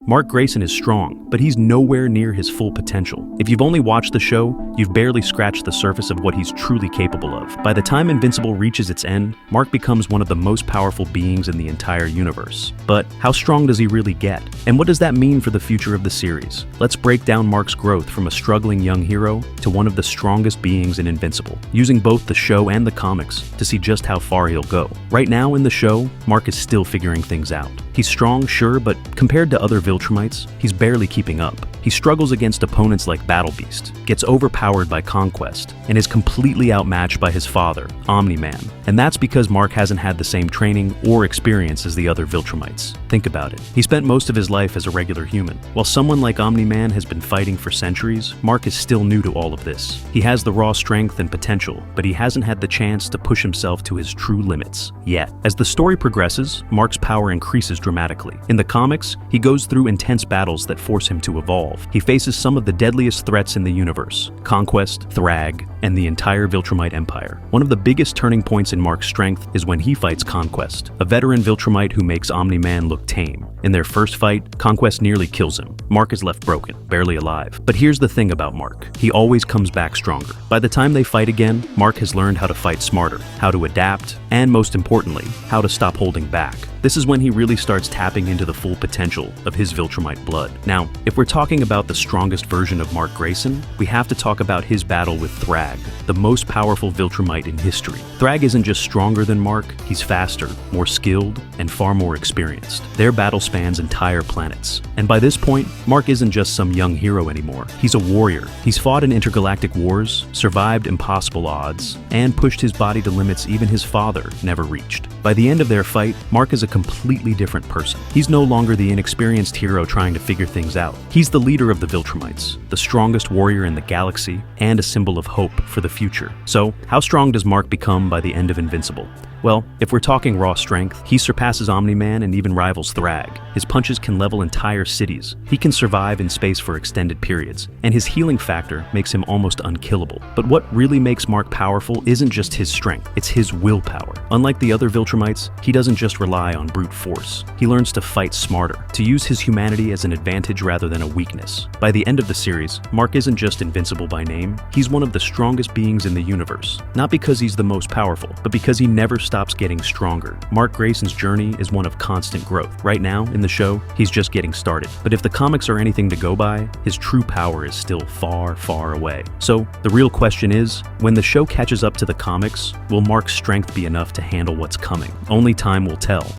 Mark Grayson is strong, but he's nowhere near his full potential. If you've only watched the show, you've barely scratched the surface of what he's truly capable of. By the time Invincible reaches its end, Mark becomes one of the most powerful beings in the entire universe. But how strong does he really get? And what does that mean for the future of the series? Let's break down Mark's growth from a struggling young hero to one of the strongest beings in Invincible, using both the show and the comics to see just how far he'll go. Right now in the show, Mark is still figuring things out. He's strong, sure, but compared to other Viltrumites, he's barely keeping up. He struggles against opponents like Battle Beast, gets overpowered by Conquest, and is completely outmatched by his father, Omni-Man. And that's because Mark hasn't had the same training or experience as the other Viltrumites. Think about it. He spent most of his life as a regular human. While someone like Omni-Man has been fighting for centuries, Mark is still new to all of this. He has the raw strength and potential, but he hasn't had the chance to push himself to his true limits yet. As the story progresses, Mark's power increases dramatically. In the comics, he goes through intense battles that force him to evolve. He faces some of the deadliest threats in the universe: Conquest, Thragg, and the entire Viltrumite Empire. One of the biggest turning points in Mark's strength is when he fights Conquest, a veteran Viltrumite who makes Omni-Man look tame. In their first fight, Conquest nearly kills him. Mark is left broken, barely alive. But here's the thing about Mark. He always comes back stronger. By the time they fight again, Mark has learned how to fight smarter, how to adapt, and most importantly, how to stop holding back. This is when he really starts tapping into the full potential of his Viltrumite blood. Now, if we're talking about the strongest version of Mark Grayson, we have to talk about his battle with Thragg, the most powerful Viltrumite in history. Thragg isn't just stronger than Mark, he's faster, more skilled, and far more experienced. Their battle spans entire planets. And by this point, Mark isn't just some young hero anymore. He's a warrior. He's fought in intergalactic wars, survived impossible odds, and pushed his body to limits even his father never reached. By the end of their fight, Mark is a completely different person. He's no longer the inexperienced hero trying to figure things out. He's the leader of the Viltrumites, the strongest warrior in the galaxy, and a symbol of hope for the future. So, how strong does Mark become by the end of Invincible? Well, if we're talking raw strength, he surpasses Omni-Man and even rivals Thragg. His punches can level entire cities. He can survive in space for extended periods, and his healing factor makes him almost unkillable. But what really makes Mark powerful isn't just his strength, it's his willpower. Unlike the other Viltrumites, he doesn't just rely on brute force. He learns to fight smarter, to use his humanity as an advantage rather than a weakness. By the end of the series, Mark isn't just invincible by name, he's one of the strongest beings in the universe. Not because he's the most powerful, but because he never stops getting stronger. Mark Grayson's journey is one of constant growth. Right now, in the show, he's just getting started. But if the comics are anything to go by, his true power is still far, far away. So, the real question is, when the show catches up to the comics, will Mark's strength be enough to handle what's coming? Only time will tell.